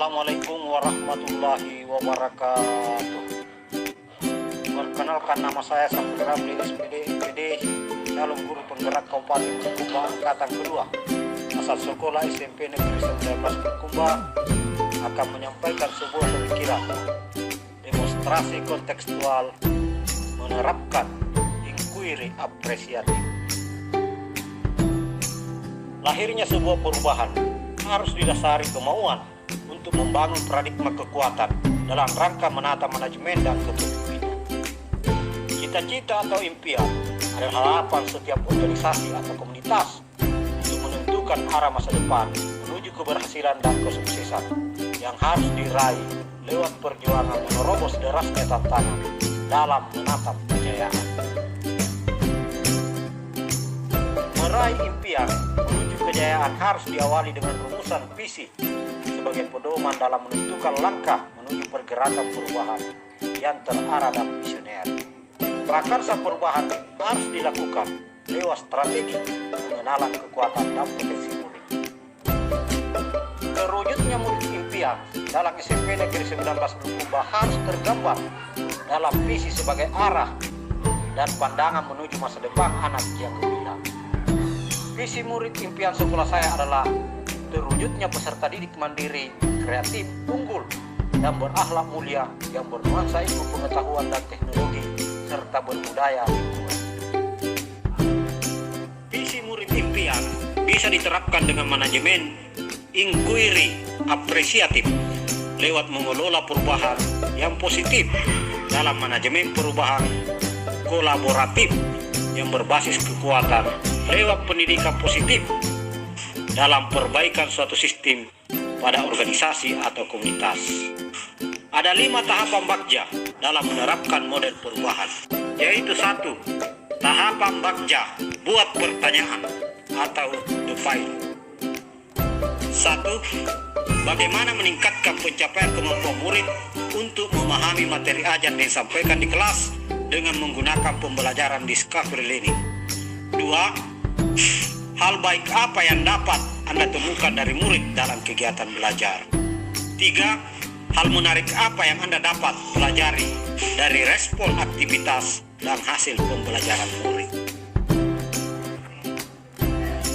Assalamualaikum warahmatullahi wabarakatuh. Perkenalkan, nama saya Saputra Ramli SPD, calon guru penggerak Kabupaten Bulukumba angkatan kedua, asal sekolah SMP Negeri 19 Bulukumba, akan menyampaikan sebuah pemikiran demonstrasi kontekstual menerapkan inquiry apresiatif. Lahirnya sebuah perubahan harus didasari kemauan untuk membangun paradigma kekuatan dalam rangka menata manajemen dan kepemimpinan. Cita-cita atau impian adalah harapan setiap organisasi atau komunitas untuk menentukan arah masa depan menuju keberhasilan dan kesuksesan yang harus diraih lewat perjuangan menerobos derasnya tantangan dalam menatap kejayaan. Meraih impian menuju kejayaan harus diawali dengan rumusan visi sebagai pedoman dalam menentukan langkah menuju pergerakan perubahan yang terarah dan visioner. Prakarsa perubahan harus dilakukan lewat strategi pengenalan kekuatan dan potensi murid. Terwujudnya murid impian dalam SMP Negeri 19 Bulukumba harus tergambar dalam visi sebagai arah dan pandangan menuju masa depan anak yang gemilang. Visi murid impian sekolah saya adalah terwujudnya peserta didik mandiri, kreatif, unggul, dan berakhlak mulia yang bernuansa ilmu pengetahuan dan teknologi serta berbudaya lingkungan. Visi murid impian bisa diterapkan dengan manajemen inquiry apresiatif lewat mengelola perubahan yang positif dalam manajemen perubahan kolaboratif yang berbasis kekuatan lewat pendidikan positif dalam perbaikan suatu sistem pada organisasi atau komunitas. Ada 5 tahapan Bagja dalam menerapkan model perubahan, yaitu 1. Tahapan Bagja buat pertanyaan atau the fight. 1. Bagaimana meningkatkan pencapaian kemampuan murid untuk memahami materi ajar yang disampaikan di kelas dengan menggunakan pembelajaran discovery learning. 2. Hal baik apa yang dapat Anda temukan dari murid dalam kegiatan belajar. 3. Hal menarik apa yang Anda dapat pelajari dari respon aktivitas dan hasil pembelajaran murid.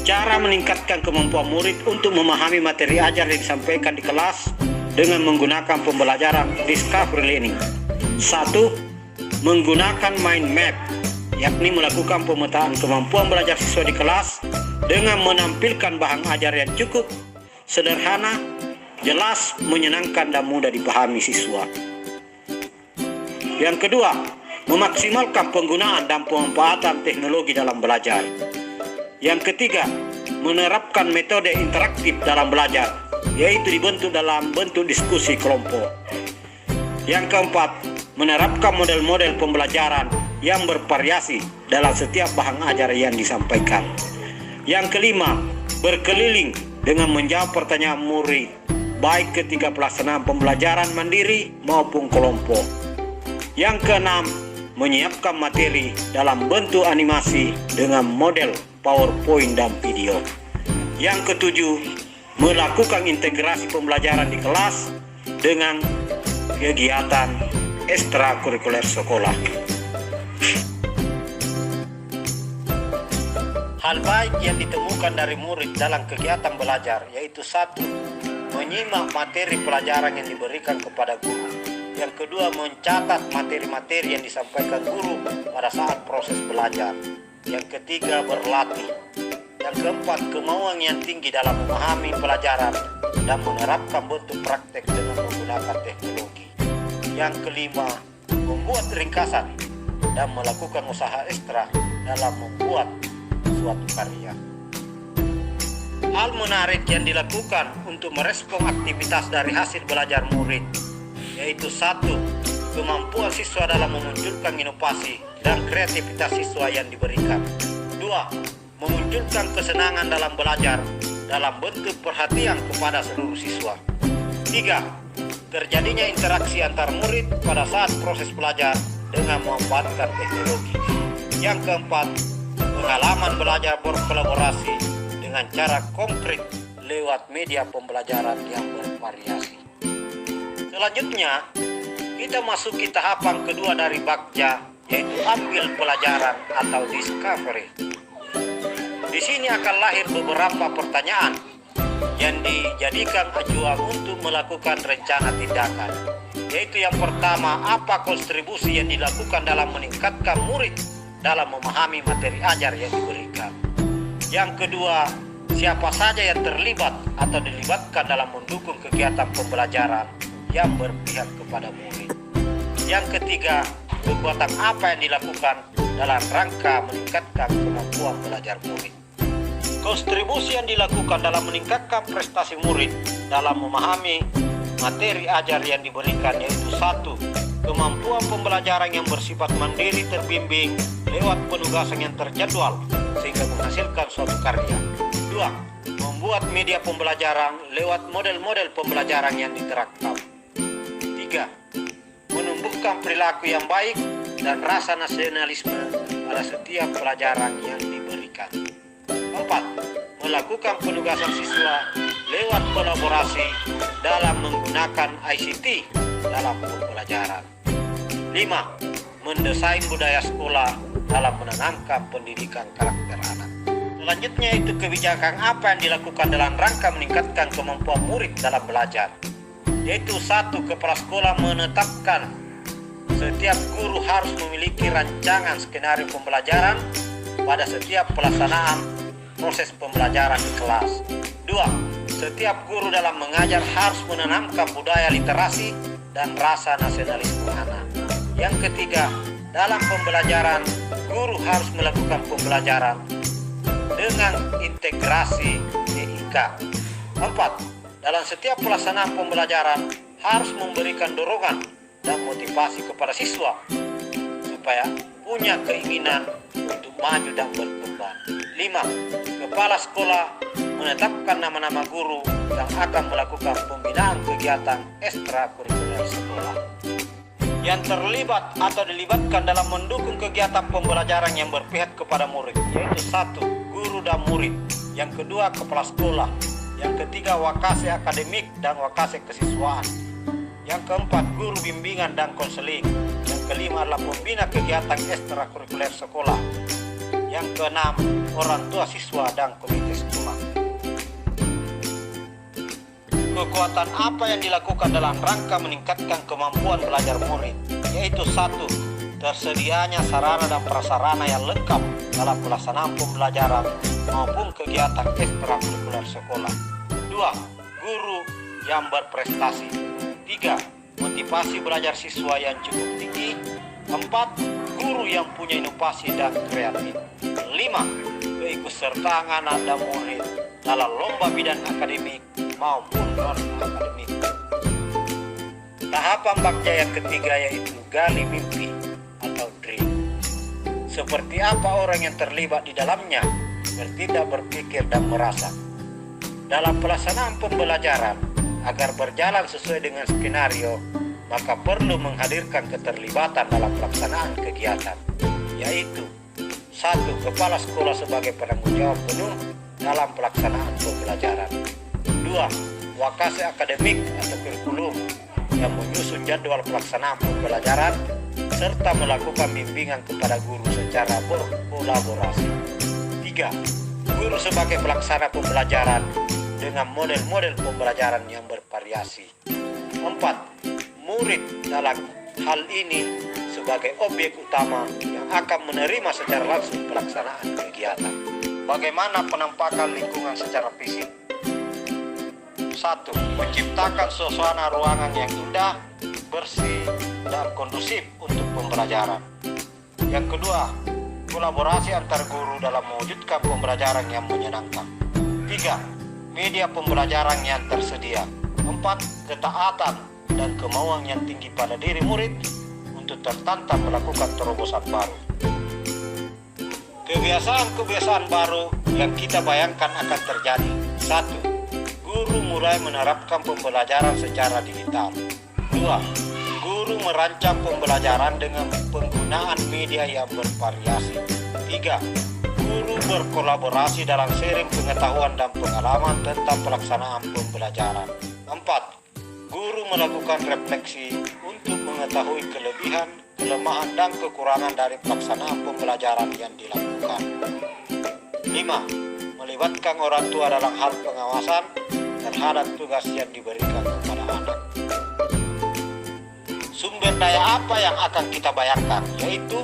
Cara meningkatkan kemampuan murid untuk memahami materi ajar yang disampaikan di kelas dengan menggunakan pembelajaran discovery learning. 1. Menggunakan mind map, yakni melakukan pemetaan kemampuan belajar siswa di kelas dengan menampilkan bahan ajar yang cukup, sederhana, jelas, menyenangkan, dan mudah dipahami siswa. Yang kedua, memaksimalkan penggunaan dan pemanfaatan teknologi dalam belajar. Yang ketiga, menerapkan metode interaktif dalam belajar, yaitu dibentuk dalam bentuk diskusi kelompok. Yang keempat, menerapkan model-model pembelajaran yang bervariasi dalam setiap bahan ajar yang disampaikan. Yang kelima, berkeliling dengan menjawab pertanyaan murid, baik ketika pelaksanaan pembelajaran mandiri maupun kelompok. Yang keenam, menyiapkan materi dalam bentuk animasi dengan model PowerPoint dan video. Yang ketujuh, melakukan integrasi pembelajaran di kelas dengan kegiatan ekstrakurikuler sekolah. Hal baik yang ditemukan dari murid dalam kegiatan belajar yaitu 1. Menyimak materi pelajaran yang diberikan kepada guru. Yang kedua, mencatat materi-materi yang disampaikan guru pada saat proses belajar. Yang ketiga, berlatih. Yang keempat, kemauan yang tinggi dalam memahami pelajaran dan menerapkan bentuk praktek dengan menggunakan teknologi. Yang kelima, membuat ringkasan dan melakukan usaha ekstra dalam membuat suatu karya. Hal menarik yang dilakukan untuk merespon aktivitas dari hasil belajar murid yaitu 1. Kemampuan siswa dalam memunculkan inovasi dan kreativitas siswa yang diberikan. 2. Memunculkan kesenangan dalam belajar dalam bentuk perhatian kepada seluruh siswa. 3. Terjadinya interaksi antar murid pada saat proses belajar dengan memanfaatkan teknologi. Yang keempat, pengalaman belajar berkolaborasi dengan cara konkret lewat media pembelajaran yang bervariasi. Selanjutnya, kita masuki tahapan kedua dari Bagja, yaitu ambil pelajaran atau discovery. Di sini akan lahir beberapa pertanyaan yang dijadikan acuan untuk melakukan rencana tindakan. Yaitu yang pertama, apa kontribusi yang dilakukan dalam meningkatkan murid dalam memahami materi ajar yang diberikan. Yang kedua, siapa saja yang terlibat atau dilibatkan dalam mendukung kegiatan pembelajaran yang berpihak kepada murid. Yang ketiga, kekuatan apa yang dilakukan dalam rangka meningkatkan kemampuan belajar murid. Kontribusi yang dilakukan dalam meningkatkan prestasi murid dalam memahami materi ajar yang diberikan yaitu 1. Kemampuan pembelajaran yang bersifat mandiri terbimbing lewat penugasan yang terjadwal sehingga menghasilkan suatu karya. 2. Membuat media pembelajaran lewat model-model pembelajaran yang diterapkan. 3. Menumbuhkan perilaku yang baik dan rasa nasionalisme pada setiap pelajaran yang diberikan. 4. Melakukan penugasan siswa lewat kolaborasi dalam menggunakan ICT dalam pembelajaran. 5. Mendesain budaya sekolah dalam menanamkan pendidikan karakter anak. Selanjutnya itu kebijakan apa yang dilakukan dalam rangka meningkatkan kemampuan murid dalam belajar. Yaitu 1. Kepala sekolah menetapkan setiap guru harus memiliki rancangan skenario pembelajaran pada setiap pelaksanaan proses pembelajaran di kelas. 2. Setiap guru dalam mengajar harus menanamkan budaya literasi dan rasa nasionalisme anak. Yang ketiga, dalam pembelajaran, guru harus melakukan pembelajaran dengan integrasi DIK. 4. Dalam setiap pelaksanaan pembelajaran harus memberikan dorongan dan motivasi kepada siswa supaya punya keinginan untuk maju dan berkembang. 5. Kepala sekolah menetapkan nama-nama guru yang akan melakukan pembinaan kegiatan ekstrakurikuler sekolah yang terlibat atau dilibatkan dalam mendukung kegiatan pembelajaran yang berpihak kepada murid, yaitu 1. Guru dan murid. Yang kedua, kepala sekolah. Yang ketiga, wakase akademik dan wakase kesiswaan. Yang keempat, guru bimbingan dan konseling. Yang kelima adalah pembina kegiatan ekstrakurikuler sekolah. Yang keenam, orang tua siswa dan komite sekolah. Kekuatan apa yang dilakukan dalam rangka meningkatkan kemampuan belajar murid? Yaitu 1. Tersedianya sarana dan prasarana yang lengkap dalam pelaksanaan pembelajaran maupun kegiatan ekstrakurikuler sekolah. 2. Guru yang berprestasi. 3. Motivasi belajar siswa yang cukup tinggi. 4. Guru yang punya inovasi dan kreatif. 5. Keikutsertaan anak dan murid dalam lomba bidang akademik maupun non-akademik. Tahapan Bagja yang ketiga yaitu gali mimpi atau dream. Seperti apa orang yang terlibat di dalamnya bertindak, berpikir, dan merasa. Dalam pelaksanaan pembelajaran, agar berjalan sesuai dengan skenario, maka perlu menghadirkan keterlibatan dalam pelaksanaan kegiatan, yaitu 1. Kepala sekolah sebagai penanggung jawab penuh dalam pelaksanaan pembelajaran. 2. Wakase akademik atau kurikulum yang menyusun jadwal pelaksanaan pembelajaran serta melakukan bimbingan kepada guru secara berkolaborasi. 3. Guru sebagai pelaksana pembelajaran dengan model-model pembelajaran yang bervariasi. 4. Murid dalam hal ini sebagai objek utama yang akan menerima secara langsung pelaksanaan kegiatan. Bagaimana penampakan lingkungan secara fisik? 1. Menciptakan suasana ruangan yang indah, bersih, dan kondusif untuk pembelajaran. Yang kedua, kolaborasi antar guru dalam mewujudkan pembelajaran yang menyenangkan. 3. Media pembelajaran yang tersedia. 4. Ketaatan dan kemauan yang tinggi pada diri murid untuk tertantang melakukan terobosan baru. Kebiasaan-kebiasaan baru yang kita bayangkan akan terjadi. 1. Guru mulai menerapkan pembelajaran secara digital. 2. Guru merancang pembelajaran dengan penggunaan media yang bervariasi. 3. Guru berkolaborasi dalam sharing pengetahuan dan pengalaman tentang pelaksanaan pembelajaran. 4. Guru melakukan refleksi untuk mengetahui kelebihan, kelemahan, dan kekurangan dari pelaksanaan pembelajaran yang dilakukan. 5. Melibatkan orang tua dalam hal pengawasan terhadap tugas yang diberikan kepada anak. Sumber daya apa yang akan kita bayarkan? Yaitu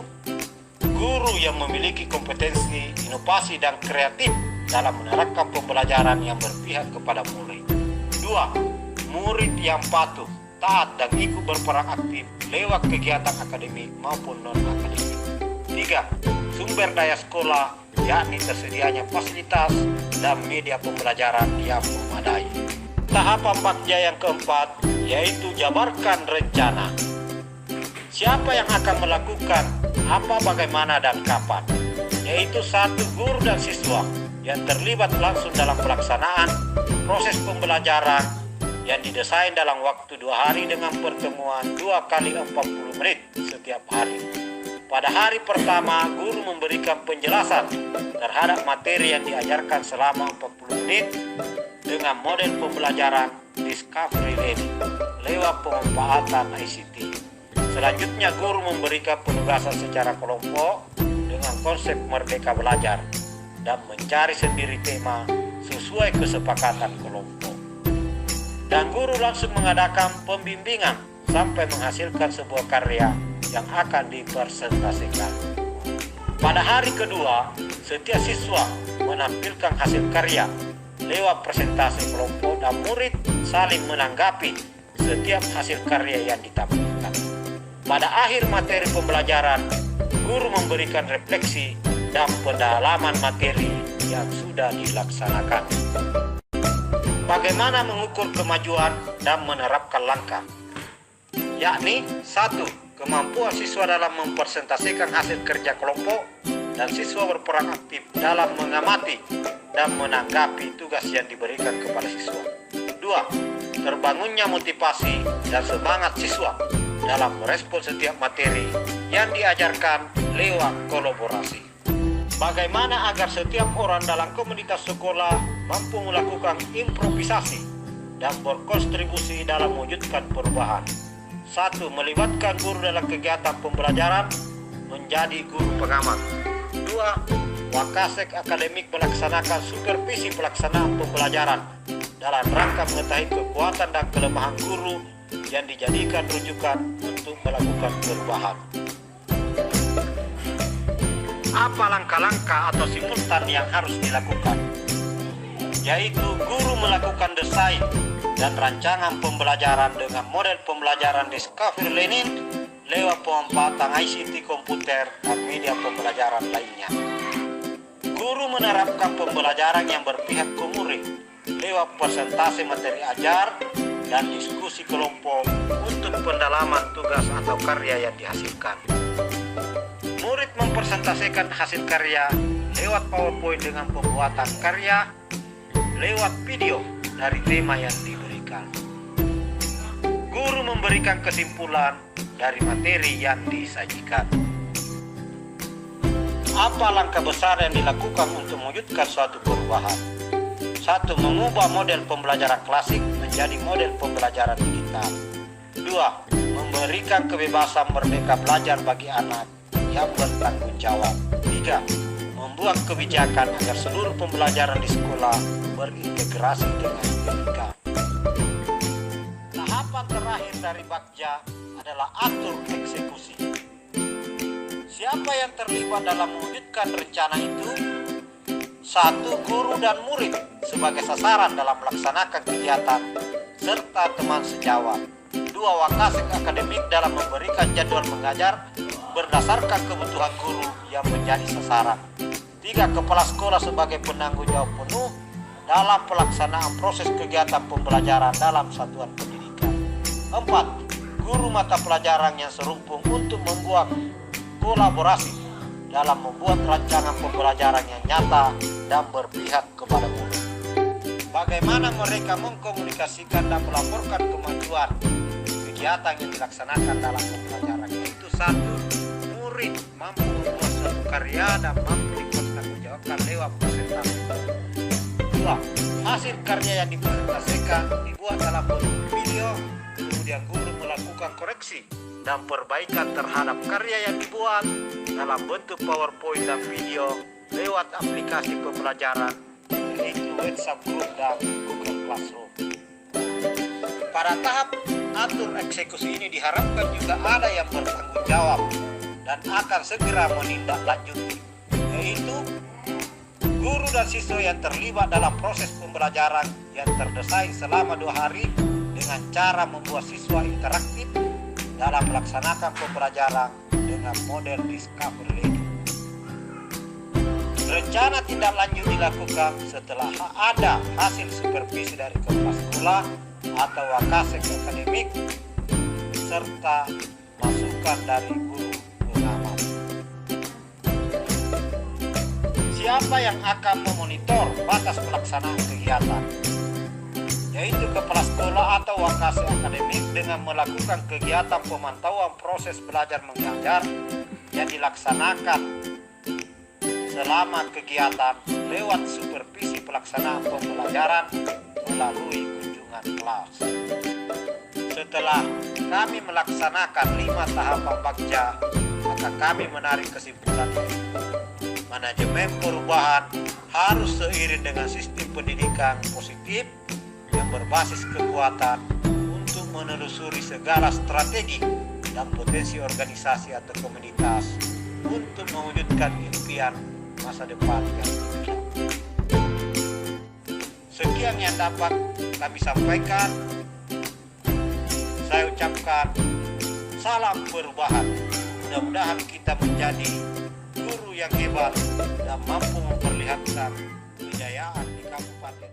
guru yang memiliki kompetensi, inovasi, dan kreatif dalam menerapkan pembelajaran yang berpihak kepada murid. 2. Murid yang patuh, taat, dan ikut berperan aktif lewat kegiatan akademik maupun non-akademik. 3. Sumber daya sekolah, yakni tersedianya fasilitas dan media pembelajaran yang memadai. Tahapan bagja yang keempat, yaitu jabarkan rencana. Siapa yang akan melakukan apa, bagaimana, dan kapan? Yaitu 1. Guru dan siswa yang terlibat langsung dalam pelaksanaan proses pembelajaran yang didesain dalam waktu 2 hari dengan pertemuan 2 kali 40 menit setiap hari. Pada hari pertama, guru memberikan penjelasan terhadap materi yang diajarkan selama 40 menit dengan model pembelajaran Discovery Learning lewat pemanfaatan ICT. Selanjutnya, guru memberikan penugasan secara kelompok dengan konsep merdeka belajar dan mencari sendiri tema sesuai kesepakatan kelompok. Dan guru langsung mengadakan pembimbingan sampai menghasilkan sebuah karya yang akan dipresentasikan. Pada hari kedua, setiap siswa menampilkan hasil karya lewat presentasi kelompok dan murid saling menanggapi setiap hasil karya yang ditampilkan. Pada akhir materi pembelajaran, guru memberikan refleksi dan pendalaman materi yang sudah dilaksanakan. Bagaimana mengukur kemajuan dan menerapkan langkah? Yakni 1. Kemampuan siswa dalam mempresentasikan hasil kerja kelompok dan siswa berperan aktif dalam mengamati dan menanggapi tugas yang diberikan kepada siswa. 2. Terbangunnya motivasi dan semangat siswa dalam merespon setiap materi yang diajarkan lewat kolaborasi. Bagaimana agar setiap orang dalam komunitas sekolah mampu melakukan improvisasi dan berkontribusi dalam mewujudkan perubahan? 1. Melibatkan guru dalam kegiatan pembelajaran menjadi guru pengamat. 2. Wakasek akademik melaksanakan supervisi pelaksanaan pembelajaran dalam rangka mengetahui kekuatan dan kelemahan guru yang dijadikan rujukan untuk melakukan perubahan. Apa langkah-langkah atau simultan yang harus dilakukan? Yaitu guru melakukan desain dan rancangan pembelajaran dengan model pembelajaran Discovery Learning lewat pemanfaatan ICT komputer dan media pembelajaran lainnya. Guru menerapkan pembelajaran yang berpihak ke murid lewat presentasi materi ajar dan diskusi kelompok untuk pendalaman tugas atau karya yang dihasilkan. Murid mempresentasikan hasil karya lewat PowerPoint dengan pembuatan karya lewat video dari tema yang diberikan. Guru memberikan kesimpulan dari materi yang disajikan. Apa langkah besar yang dilakukan untuk mewujudkan suatu perubahan? 1. Mengubah model pembelajaran klasik menjadi model pembelajaran digital. 2. Memberikan kebebasan merdeka belajar bagi anak yang bertanggung jawab. 3. Membuat kebijakan agar seluruh pembelajaran di sekolah berintegrasi dengan pendidikan. Tahapan terakhir dari Bagja adalah atur eksekusi. Siapa yang terlibat dalam mewujudkan rencana itu? 1. Guru dan murid sebagai sasaran dalam melaksanakan kegiatan serta teman sejawat. 2. Wakasek akademik dalam memberikan jadwal mengajar berdasarkan kebutuhan guru yang menjadi sasaran. 3. Kepala sekolah sebagai penanggung jawab penuh dalam pelaksanaan proses kegiatan pembelajaran dalam satuan pendidikan. 4. Guru mata pelajaran yang serumpun untuk membuat kolaborasi dalam membuat rancangan pembelajaran yang nyata dan berpihak kepada murid. Bagaimana mereka mengkomunikasikan dan melaporkan kemajuan kegiatan yang dilaksanakan dalam pembelajaran? Yaitu 1. Murid mampu membuat suatu karya dan mampu dipertanggungjawabkan lewat presentasi. siswa. Hasil karya yang dipresentasikan dibuat dalam bentuk video, kemudian guru melakukan koreksi dan perbaikan terhadap karya yang dibuat dalam bentuk PowerPoint dan video lewat aplikasi pembelajaran yaitu WhatsApp Group dan Google Classroom. Pada tahap atur eksekusi ini diharapkan juga ada yang bertanggung jawab dan akan segera menindaklanjuti, yaitu guru dan siswa yang terlibat dalam proses pembelajaran yang terdesain selama 2 hari dengan cara membuat siswa interaktif dalam melaksanakan pembelajaran dengan model discovery learning. Rencana tindak lanjut dilakukan setelah ada hasil supervisi dari kepala sekolah atau wakasek akademik serta masukan dari guru pengamat. Siapa yang akan memonitor batas pelaksanaan kegiatan? Yaitu kepala sekolah atau wakasek akademik dengan melakukan kegiatan pemantauan proses belajar mengajar yang dilaksanakan selama kegiatan lewat supervisi pelaksanaan pembelajaran melalui kunjungan kelas. Setelah kami melaksanakan 5 tahapan bagja, maka kami menarik kesimpulan manajemen perubahan harus seiring dengan sistem pendidikan positif yang berbasis kekuatan untuk menelusuri segala strategi dan potensi organisasi atau komunitas untuk mewujudkan impian masa depan yang gemilang. Sekian yang dapat kami sampaikan. Saya ucapkan salam perubahan. Mudah-mudahan kita menjadi guru yang hebat dan mampu memperlihatkan kejayaan di kabupaten